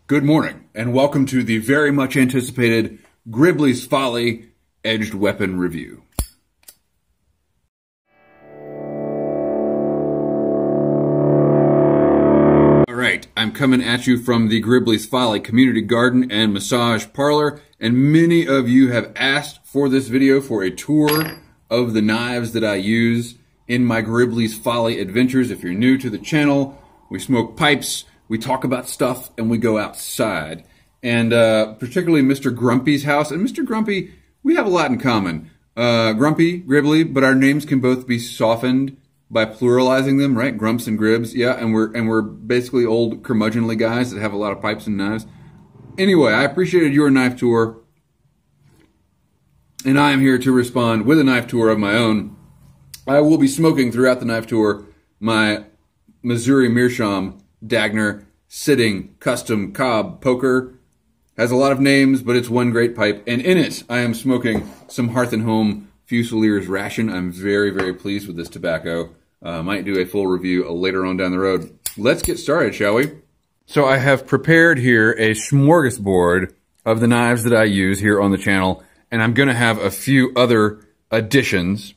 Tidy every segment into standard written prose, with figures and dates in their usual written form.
Good morning, and welcome to the very much anticipated Gribley's Folly Edged Weapon Review. Alright, I'm coming at you from the Gribley's Folly Community Garden and Massage Parlor, and many of you have asked for this video for a tour of the knives that I use in my Gribley's Folly adventures. If you're new to the channel, we smoke pipes, we talk about stuff, and we go outside. And particularly Mr. Grumpy's house. And Mr. Grumpy, we have a lot in common. Grumpy, Gribley, but our names can both be softened by pluralizing them, right? Grumps and Gribs, yeah. And we're basically old curmudgeonly guys that have a lot of pipes and knives. Anyway, I appreciated your knife tour, and I am here to respond with a knife tour of my own. I will be smoking throughout the knife tour my Missouri Meerschaum Dagner Sitting Custom Cob Poker. Has a lot of names, but it's one great pipe. And in it, I am smoking some Hearth & Home Fusilier's Ration. I'm very, very pleased with this tobacco. Might do a full review later on down the road. Let's get started, shall we? So I have prepared here a smorgasbord of the knives that I use here on the channel, and I'm going to have a few other additions.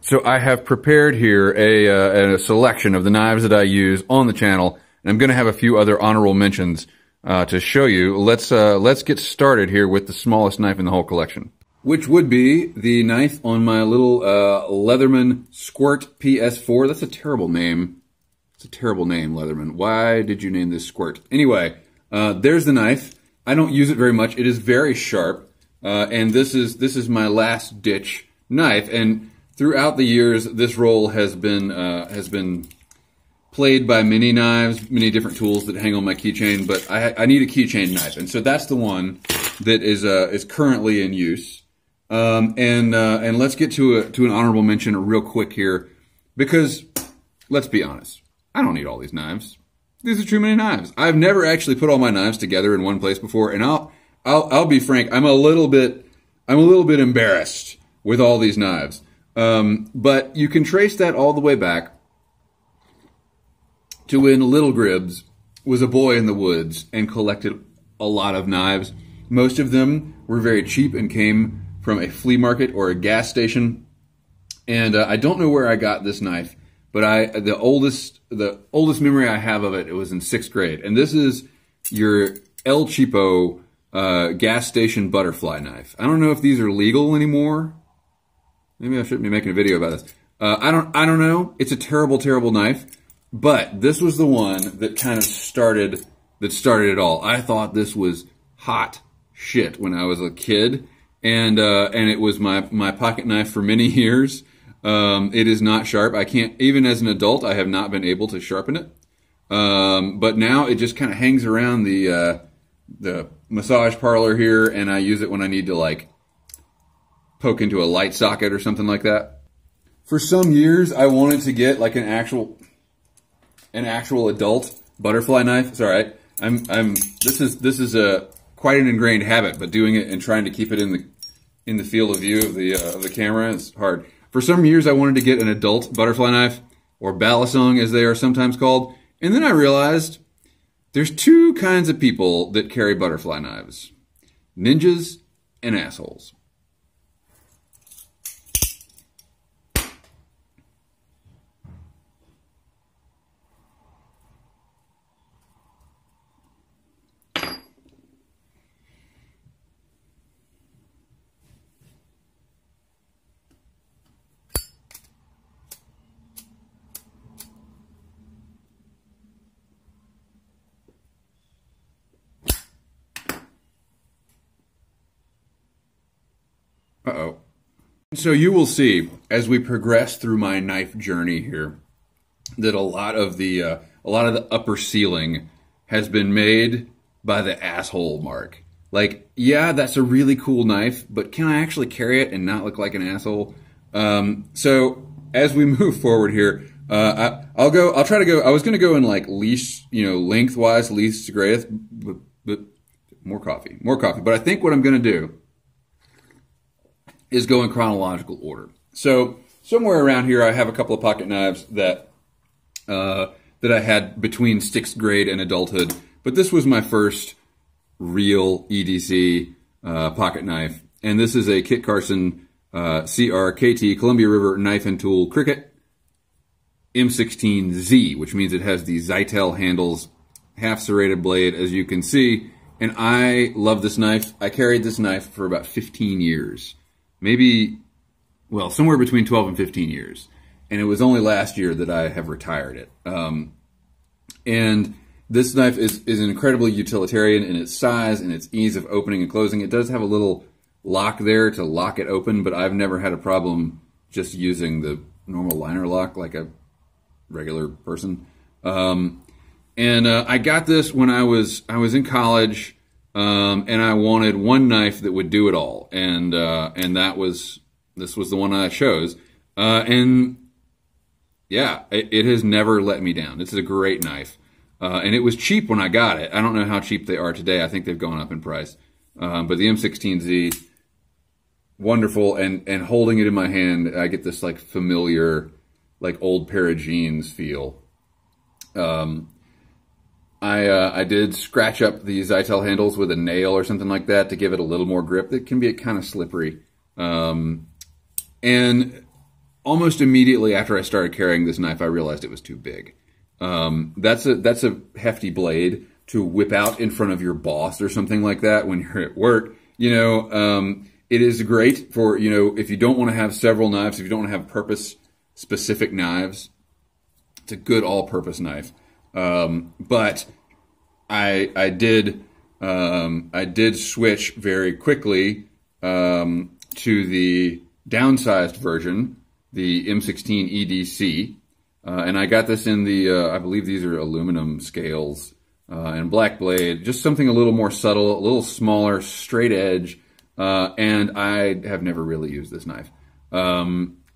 So I have prepared here a selection of the knives that I use on the channel, and I'm going to have a few other honorable mentions to show you. Let's get started here with the smallest knife in the whole collection, which would be the knife on my little Leatherman Squirt PS4. That's a terrible name. It's a terrible name, Leatherman. Why did you name this Squirt? Anyway, there's the knife. I don't use it very much. It is very sharp, and this is my last ditch knife. And throughout the years, this role has been played by many knives, many different tools that hang on my keychain. But I need a keychain knife, and so that's the one that is currently in use. And let's get to an honorable mention real quick here, because let's be honest, I don't need all these knives. These are too many knives. I've never actually put all my knives together in one place before, and I'll be frank, I'm a little bit embarrassed with all these knives. But you can trace that all the way back to when Little Gribbs was a boy in the woods and collected a lot of knives. Most of them were very cheap and came from a flea market or a gas station. And I don't know where I got this knife, but the oldest memory I have of it, it was in 6th grade. And this is your El Cheapo gas station butterfly knife. I don't know if these are legal anymore. Maybe I shouldn't be making a video about this. I don't know. It's a terrible, terrible knife. But this was the one that kind of started it all. I thought this was hot shit when I was a kid. And it was my pocket knife for many years. It is not sharp. I can't, even as an adult, I have not been able to sharpen it. But now it just kind of hangs around the massage parlor here, and I use it when I need to, like, poke into a light socket or something like that. For some years, I wanted to get like an actual adult butterfly knife. It's all right. This is a quite an ingrained habit, but doing it and trying to keep it in the field of view of the camera is hard. For some years, I wanted to get an adult butterfly knife, or balisong as they are sometimes called, and then I realized there's two kinds of people that carry butterfly knives: ninjas and assholes. Uh-oh. So you will see, as we progress through my knife journey here, that a lot of the upper ceiling has been made by the asshole mark. Like, yeah, that's a really cool knife, but can I actually carry it and not look like an asshole? So as we move forward here, I'll try to go. I was going to go in like least, lengthwise, least to greatest, but more coffee. But I think what I'm going to do is go in chronological order. So somewhere around here I have a couple of pocket knives that that I had between 6th grade and adulthood, but this was my first real EDC pocket knife, and this is a Kit Carson CRKT Columbia River Knife and Tool Cricket M16Z, which means it has the Zytel handles, half serrated blade, as you can see. And I love this knife. I carried this knife for about 15 years. Maybe, well, somewhere between 12 and 15 years. And it was only last year that I have retired it. And this knife is incredibly utilitarian in its size and its ease of opening and closing. It does have a little lock there to lock it open, but I've never had a problem just using the normal liner lock like a regular person. And I got this when I was in college, and I wanted one knife that would do it all, and this was the one I chose, and yeah, it has never let me down. This is a great knife, and it was cheap when I got it. I don't know how cheap they are today. I think they've gone up in price, but the M16Z, wonderful, and holding it in my hand, I get this like familiar, like old pair of jeans feel. I did scratch up the Zytel handles with a nail or something like that to give it a little more grip. It can be kind of slippery. And almost immediately after I started carrying this knife, I realized it was too big. That's a hefty blade to whip out in front of your boss or something like that when you're at work. You know, it is great for, you know, if you don't want to have several knives, if you don't want to have purpose-specific knives, it's a good all-purpose knife. But I did switch very quickly to the downsized version, the M16 EDC, and I got this in the I believe these are aluminum scales and black blade, just something a little more subtle, a little smaller, straight edge, and I have never really used this knife. I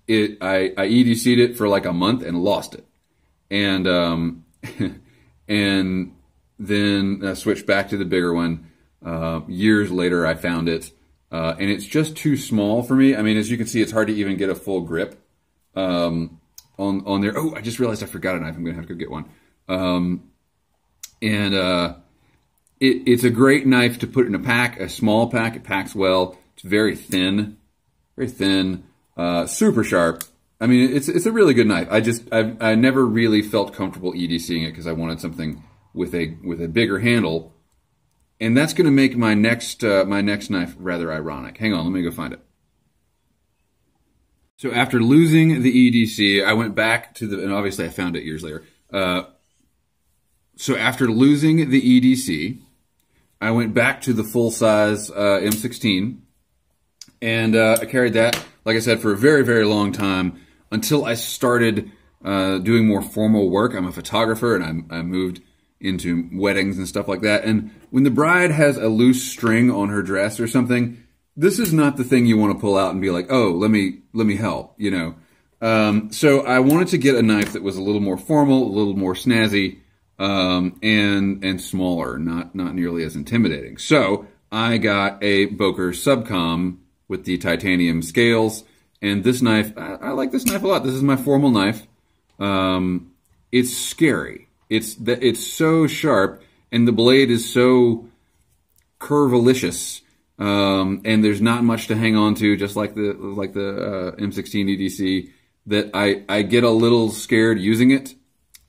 EDC'd it for like a month and lost it, and and then I switched back to the bigger one. Years later, I found it, and it's just too small for me. I mean, as you can see, it's hard to even get a full grip on there. Oh, I just realized I forgot a knife. I'm going to have to go get one. It's a great knife to put in a pack, a small pack. It packs well. It's very thin, super sharp. I mean, it's a really good knife. I never really felt comfortable EDCing it because I wanted something with a bigger handle, and that's going to make my next knife rather ironic. Hang on, let me go find it. So after losing the EDC, I went back to and obviously I found it years later. So after losing the EDC, I went back to the full-size M16, and I carried that, like I said, for a very, very long time, until I started doing more formal work. I'm a photographer, and I moved into weddings and stuff like that. And when the bride has a loose string on her dress or something, this is not the thing you want to pull out and be like, oh, let me help, you know. So I wanted to get a knife that was a little more formal, a little more snazzy, and smaller, not nearly as intimidating. So I got a Boker Subcom with the titanium scales. And this knife, I like this knife a lot. This is my formal knife. It's scary. It's so sharp, and the blade is so curvilicious, and there's not much to hang on to, just like the M16 EDC. That I get a little scared using it,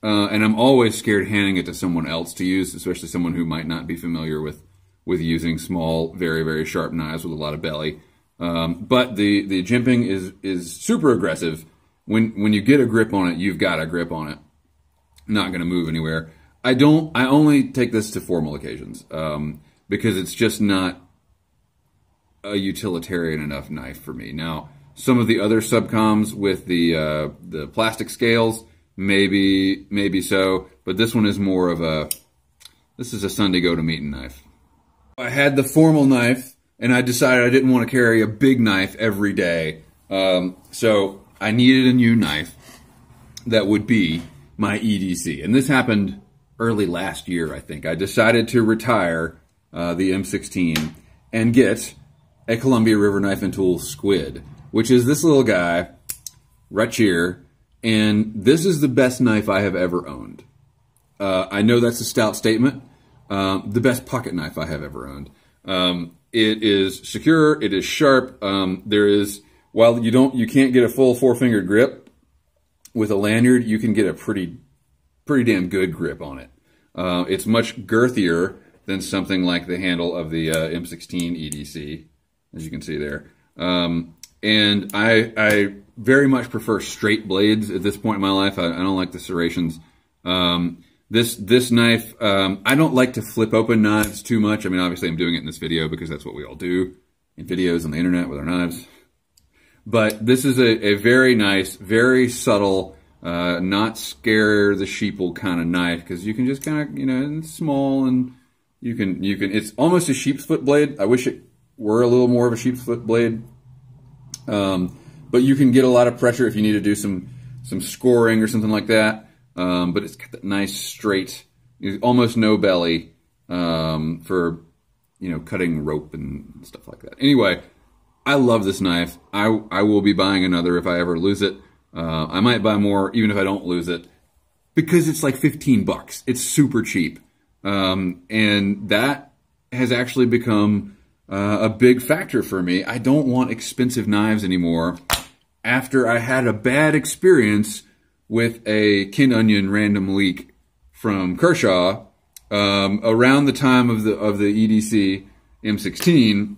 and I'm always scared handing it to someone else to use, especially someone who might not be familiar with using small, very, very sharp knives with a lot of belly. But the jimping is super aggressive. When you get a grip on it, you've got a grip on it. Not going to move anywhere. I only take this to formal occasions, because it's just not a utilitarian enough knife for me. Now, some of the other subcoms with the plastic scales, maybe so, but this one is more of this is a Sunday go to meeting knife. I had the formal knife, and I decided I didn't want to carry a big knife every day. So I needed a new knife that would be my EDC. And this happened early last year, I think. I decided to retire the M16 and get a Columbia River Knife and Tool Squid, which is this little guy right here, and this is the best knife I have ever owned. I know that's a stout statement. The best pocket knife I have ever owned. It is secure. It is sharp. While you can't get a full 4-fingered grip with a lanyard, you can get a pretty damn good grip on it. It's much girthier than something like the handle of the M16 EDC, as you can see there. And I very much prefer straight blades at this point in my life. I don't like the serrations. This knife, I don't like to flip open knives too much. I mean, obviously I'm doing it in this video because that's what we all do in videos on the internet with our knives. But this is a very nice, very subtle, not scare the sheeple kind of knife, because you can just kind of, it's small, and it's almost a sheep's foot blade. I wish it were a little more of a sheep's foot blade. But you can get a lot of pressure if you need to do some scoring or something like that. But it's got that nice straight, almost no belly, for, cutting rope and stuff like that. Anyway, I love this knife. I will be buying another if I ever lose it. I might buy more even if I don't lose it, because it's like 15 bucks. It's super cheap. And that has actually become a big factor for me. I don't want expensive knives anymore after I had a bad experience with a Kin Onion random leak from Kershaw around the time of the EDC M16.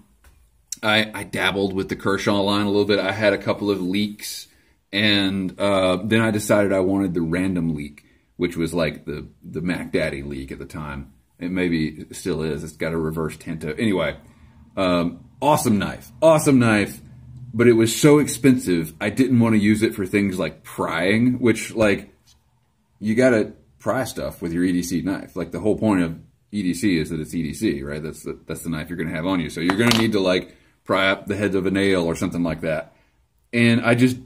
I dabbled with the Kershaw line a little bit. I had a couple of leaks, and then I decided I wanted the random leak, which was like the Mac Daddy leak at the time. It maybe still is. It's got a reverse Tinto. Anyway, awesome knife, but it was so expensive, I didn't want to use it for things like prying, which, like, you got to pry stuff with your EDC knife. Like, the whole point of EDC is that it's EDC, right? That's the knife you're going to have on you. So you're going to need to, like, pry up the head of a nail or something like that. And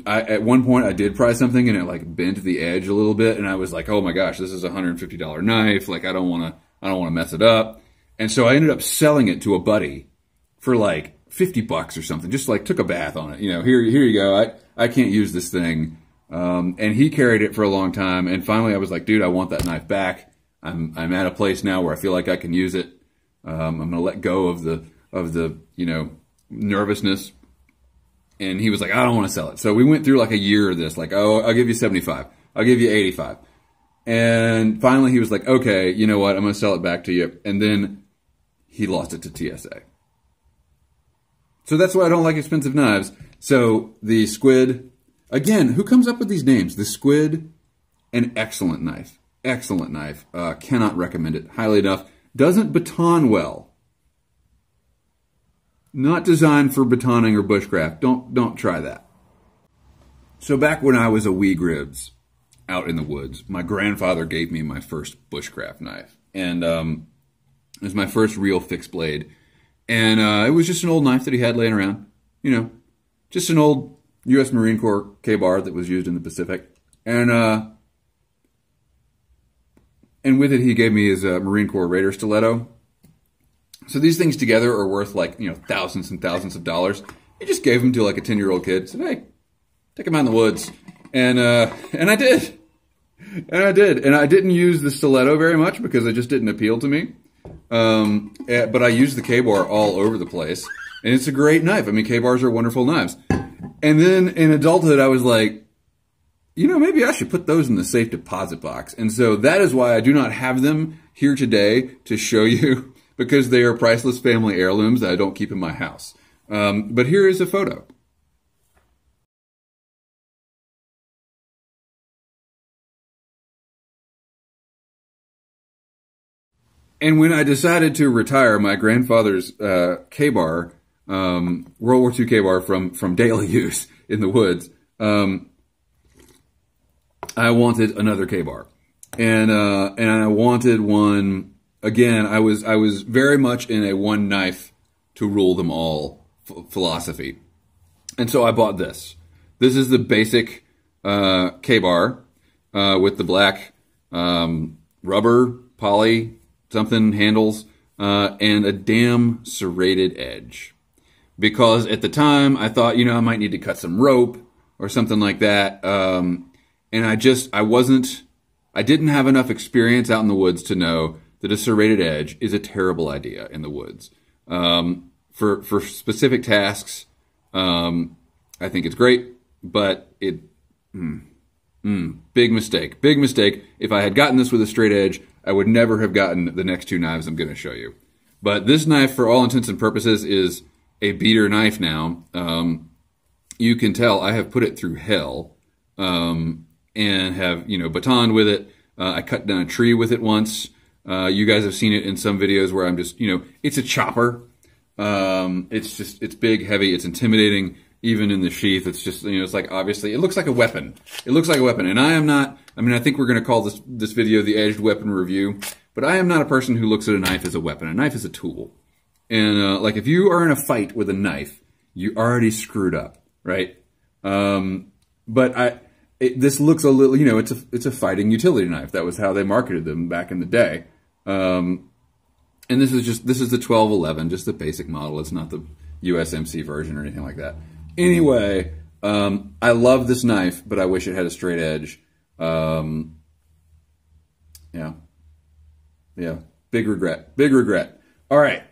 at one point I did pry something, and it like bent the edge a little bit, and I was like, oh my gosh, this is a $150 knife. Like, I don't want to mess it up. And so I ended up selling it to a buddy for like 50 bucks or something. Just like took a bath on it. Here you go. I can't use this thing. And he carried it for a long time. And finally I was like, dude, I want that knife back. I'm at a place now where I feel like I can use it. I'm going to let go of the nervousness. And he was like, I don't want to sell it. So we went through like a year of this, like, oh, I'll give you 75. I'll give you 85. And finally he was like, okay, you know what? I'm going to sell it back to you. And then he lost it to TSA. So that's why I don't like expensive knives. So the Squid, again, who comes up with these names? The Squid, an excellent knife. Excellent knife. Cannot recommend it highly enough. Doesn't baton well. Not designed for batoning or bushcraft. Don't try that. So back when I was a wee Gribs out in the woods, my grandfather gave me my first bushcraft knife. And it was my first real fixed blade. And it was just an old knife that he had laying around. Just an old U.S. Marine Corps K-bar that was used in the Pacific. And with it, he gave me his Marine Corps Raider stiletto. So these things together are worth like, thousands and thousands of dollars. He just gave them to like a 10-year-old kid. Said, hey, take them out in the woods. And I did. And I did. And I didn't use the stiletto very much because it just didn't appeal to me. But I used the K-bar all over the place. And it's a great knife. I mean, K-bars are wonderful knives. And then in adulthood, I was like, maybe I should put those in the safe deposit box. And so that is why I do not have them here today to show you, because they are priceless family heirlooms that I don't keep in my house. But here is a photo. And when I decided to retire my grandfather's K-bar, World War II K-bar from daily use in the woods, I wanted another K-bar. And I wanted one. Again, I was very much in a one knife to rule them all philosophy. And so I bought this. This is the basic K-bar with the black rubber, poly, something handles, and a damn serrated edge. Because at the time, I thought, I might need to cut some rope, or something like that. And I didn't have enough experience out in the woods to know that a serrated edge is a terrible idea in the woods. For specific tasks, I think it's great, but big mistake. Big mistake. If I had gotten this with a straight edge, I would never have gotten the next two knives I'm going to show you. But this knife, for all intents and purposes, is a beater knife now. You can tell I have put it through hell, and have, batoned with it. I cut down a tree with it once. You guys have seen it in some videos where I'm just, it's a chopper. It's big, heavy, it's intimidating. Even in the sheath, it's just, it's like, obviously, it looks like a weapon. It looks like a weapon. And I am not, I think we're going to call this video the Edged Weapon Review, but I am not a person who looks at a knife as a weapon. A knife is a tool. And, if you are in a fight with a knife, you already screwed up, right? But this looks a little, it's a fighting utility knife. That was how they marketed them back in the day. And this is the 1211, just the basic model. It's not the USMC version or anything like that. Anyway, I love this knife, but I wish it had a straight edge. Yeah, big regret, big regret. All right,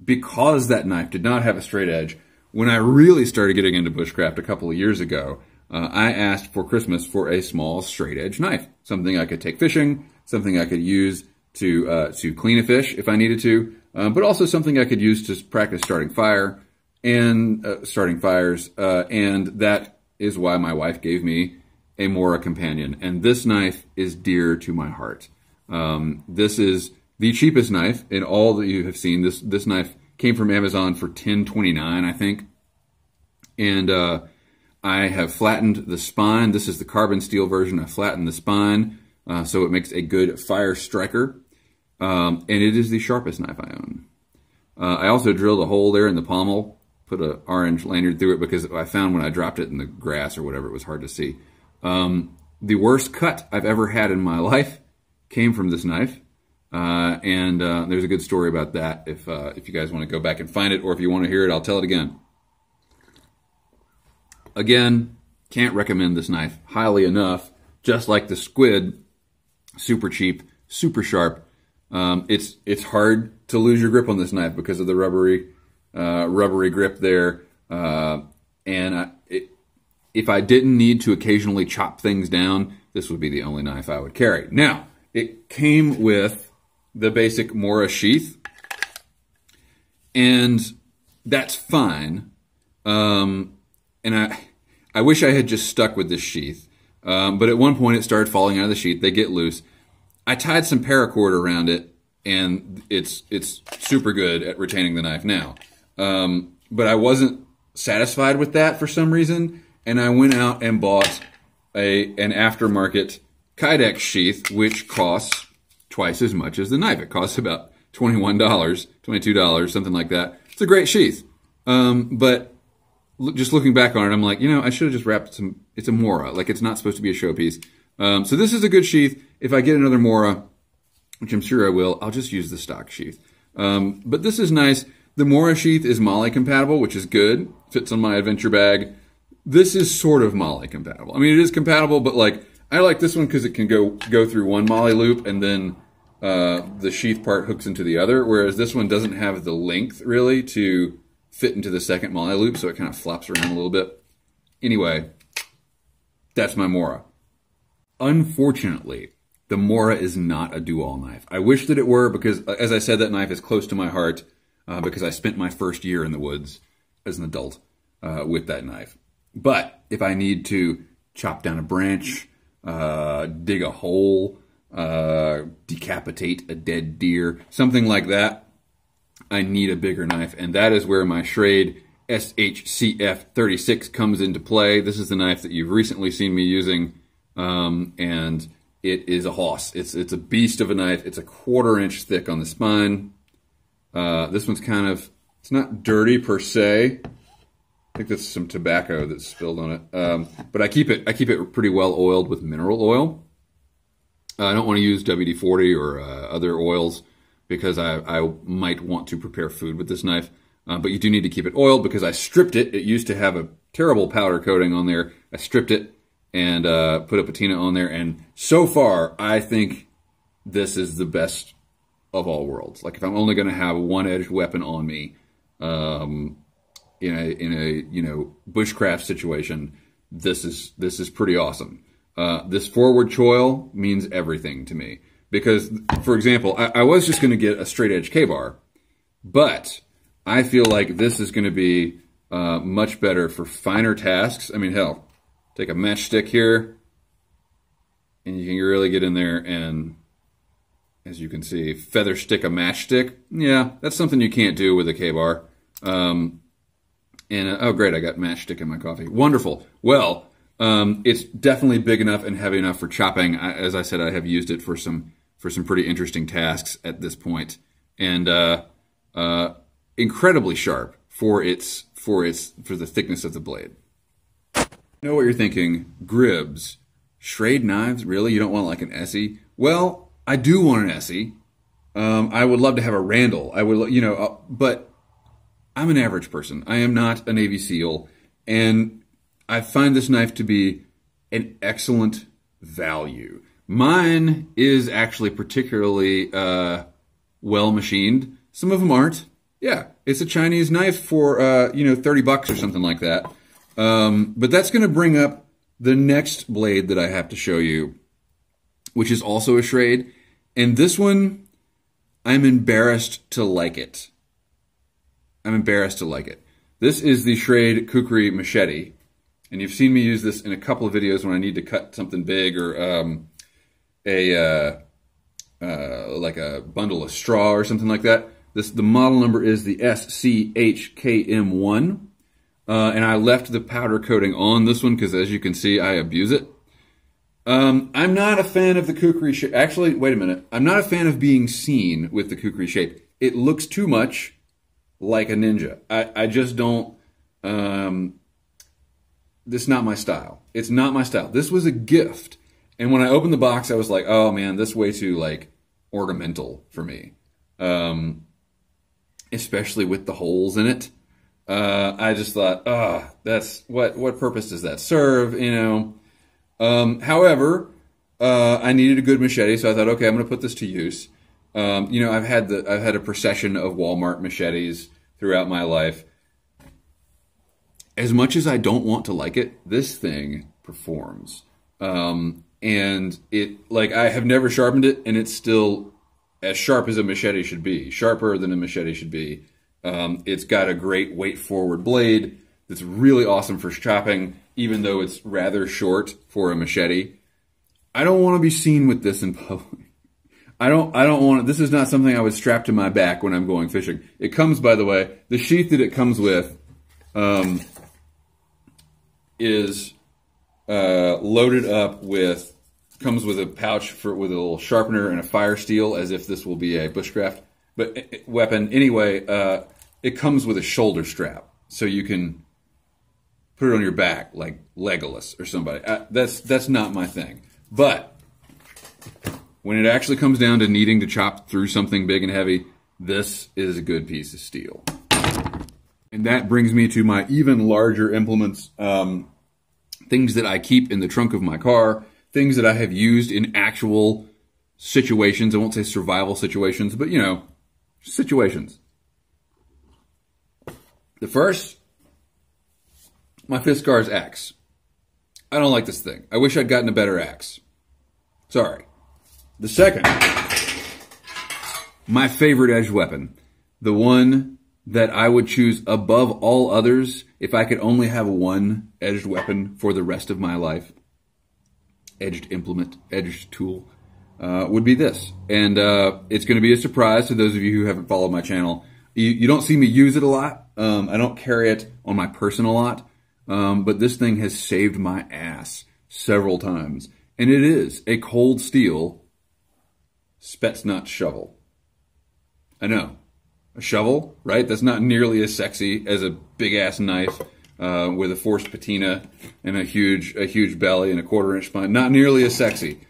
because that knife did not have a straight edge, when I really started getting into bushcraft a couple of years ago, I asked for Christmas for a small straight edge knife, something I could take fishing, something I could use to clean a fish if I needed to, but also something I could use to practice starting fires, and that is why my wife gave me a Mora companion, and this knife is dear to my heart. This is the cheapest knife in all that you have seen. This knife came from Amazon for $10.29, I think, and I have flattened the spine. This is the carbon steel version. I flattened the spine so it makes a good fire striker, and it is the sharpest knife I own. I also drilled a hole there in the pommel, put an orange lanyard through it because I found when I dropped it in the grass or whatever, it was hard to see. The worst cut I've ever had in my life came from this knife. And there's a good story about that if you guys want to go back and find it, or if you want to hear it, I'll tell it again. Again, can't recommend this knife highly enough. Just like the Squid, super cheap, super sharp. It's hard to lose your grip on this knife because of the rubbery grip there. If I didn't need to occasionally chop things down, this would be the only knife I would carry. Now, it came with the basic Mora sheath, and that's fine. And I wish I had just stuck with this sheath. But at one point it started falling out of the sheath. They get loose. I tied some paracord around it, and it's super good at retaining the knife now. But I wasn't satisfied with that for some reason, and I went out and bought an aftermarket Kydex sheath, which costs twice as much as the knife. It costs about $21, $22, something like that. It's a great sheath. But just looking back on it, I'm like, I should have just wrapped some, it's a Mora. Like, it's not supposed to be a showpiece. So this is a good sheath. If I get another Mora, which I'm sure I will, I'll just use the stock sheath. But this is nice. The Mora sheath is MOLLE compatible, which is good. Fits on my adventure bag. This is sort of MOLLE compatible. I mean, it is compatible, but like, I like this one because it can go through one MOLLE loop, and then the sheath part hooks into the other, whereas this one doesn't have the length, really, to fit into the second MOLLE loop, so it kind of flops around a little bit. Anyway, that's my Mora. Unfortunately, the Mora is not a do-all knife. I wish that it were, because, as I said, that knife is close to my heart, because I spent my first year in the woods as an adult with that knife. But if I need to chop down a branch, dig a hole, decapitate a dead deer, something like that, I need a bigger knife, and that is where my Schrade SHCF 36 comes into play. This is the knife that you've recently seen me using, and it is a hoss. It's a beast of a knife. It's a 1/4 inch thick on the spine. This one's kind of, it's not dirty per se. I think that's some tobacco that's spilled on it. But I keep it pretty well oiled with mineral oil. I don't want to use WD-40 or other oils because I might want to prepare food with this knife. But you do need to keep it oiled because I stripped it. It used to have terrible powder coating on there. I stripped it and put a patina on there. And so far, I think this is the best of all worlds. Like if I'm only going to have one edged weapon on me in a you know, bushcraft situation, this is pretty awesome. This forward choil means everything to me because, for example, I was just going to get a straight edge K-bar, but I feel like this is going to be much better for finer tasks. I mean, hell, take a matchstick here, and you can really get in there and, as you can see, feather stick a matchstick. Yeah, that's something you can't do with a K-bar. Oh, great, I got matchstick in my coffee. Wonderful. Well, it's definitely big enough and heavy enough for chopping. As I said, I have used it for some pretty interesting tasks at this point, and incredibly sharp for the thickness of the blade. I know what you're thinking. Gribs, Schrade knives, really? You don't want like an Essie? Well, I do want an Essie. I would love to have a Randall. I would, you know, but I'm an average person. I am not a Navy SEAL, and I find this knife to be an excellent value. Mine is actually particularly well machined. Some of them aren't. Yeah, it's a Chinese knife for you know, $30 or something like that. But that's going to bring up the next blade that I have to show you, which is also a Schrade. And this one, I'm embarrassed to like it. I'm embarrassed to like it. This is the Schrade Kukri machete. And you've seen me use this in a couple of videos when I need to cut something big or like a bundle of straw or something like that. The model number is the SCHKM1. And I left the powder coating on this one because, as you can see, I abuse it. I'm not a fan of the Kukri shape. Actually, wait a minute. I'm not a fan of being seen with the Kukri shape. It looks too much like a ninja. I just don't... this is not my style. It's not my style. This was a gift. And when I opened the box, I was like, oh man, this is way too like ornamental for me. Especially with the holes in it. I just thought, that's what purpose does that serve, you know? However, I needed a good machete, so I thought, okay, I'm going to put this to use. You know, I've had a procession of Walmart machetes throughout my life. As much as I don't want to like it, this thing performs. And it, like, I have never sharpened it, and it's still as sharp as a machete should be, sharper than a machete should be. It's got a great weight-forward blade that's really awesome for chopping, even though it's rather short for a machete. I don't want to be seen with this in public. I don't want it. This is not something I would strap to my back when I'm going fishing. It comes, by the way, the sheath that it comes with is loaded up with, comes with a pouch with a little sharpener and a fire steel, as if this will be a bushcraft weapon. Anyway, it comes with a shoulder strap, so you can put it on your back like Legolas or somebody. That's not my thing. But when it actually comes down to needing to chop through something big and heavy, this is a good piece of steel. And that brings me to my even larger implements, things that I keep in the trunk of my car, things that I have used in actual situations. I won't say survival situations, but, you know, situations. The first, my Fiskars axe. I don't like this thing. I wish I'd gotten a better axe. Sorry. The second, my favorite edged weapon. The one that I would choose above all others if I could only have one edged weapon for the rest of my life. Edged implement, edged tool, would be this. And it's going to be a surprise to those of you who haven't followed my channel. You don't see me use it a lot. I don't carry it on my person a lot. But this thing has saved my ass several times. And it is a cold steel Spetsnaz shovel. I know. A shovel, right? That's not nearly as sexy as a big-ass knife with a forced patina and a huge belly and a 1/4-inch spine. Not nearly as sexy.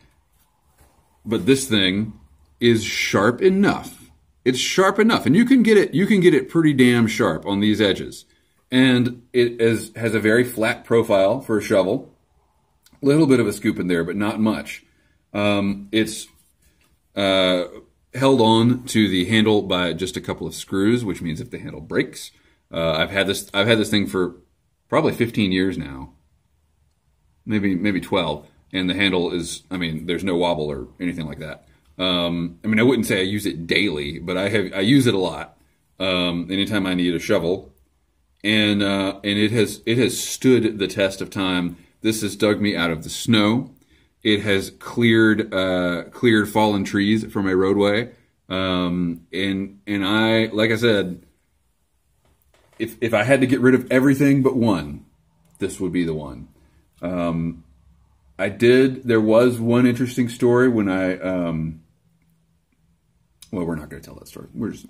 But this thing is sharp enough. It's sharp enough, and you can get it pretty damn sharp on these edges. And has a very flat profile for a shovel. A little bit of a scoop in there, but not much. It's held on to the handle by just a couple of screws, which means if the handle breaks, I've had this thing for probably 15 years now, maybe 12, and the handle is, I mean, there's no wobble or anything like that. I mean, I wouldn't say I use it daily, but I use it a lot. Anytime I need a shovel, and it has stood the test of time. This has dug me out of the snow. It has cleared fallen trees from a roadway. And I, like I said, if I had to get rid of everything but one, this would be the one. There was one interesting story when well, we're not going to tell that story. If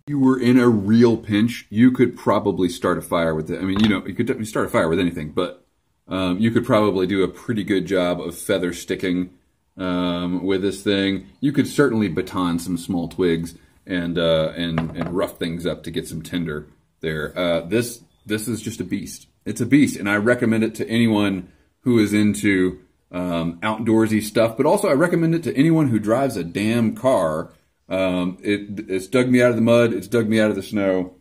you were in a real pinch, you could probably start a fire with it. I mean, you know, you could start a fire with anything, but you could probably do a pretty good job of feather sticking with this thing. You could certainly baton some small twigs and rough things up to get some tinder there. This is just a beast. It's a beast, and I recommend it to anyone who is into outdoorsy stuff, but also I recommend it to anyone who drives a damn car. It's dug me out of the mud. It's dug me out of the snow.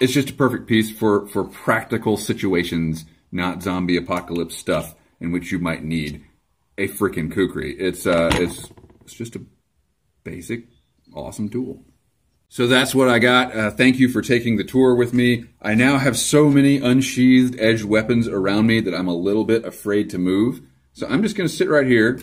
It's just a perfect piece for practical situations, not zombie apocalypse stuff in which you might need a freaking kukri. It's just a basic, awesome tool. So that's what I got. Thank you for taking the tour with me. I now have so many unsheathed edged weapons around me that I'm a little bit afraid to move. So I'm just going to sit right here,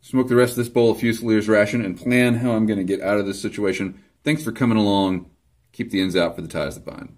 smoke the rest of this bowl of Fusilier's ration, and plan how I'm going to get out of this situation. Thanks for coming along. Keep the ends out for the ties that bind.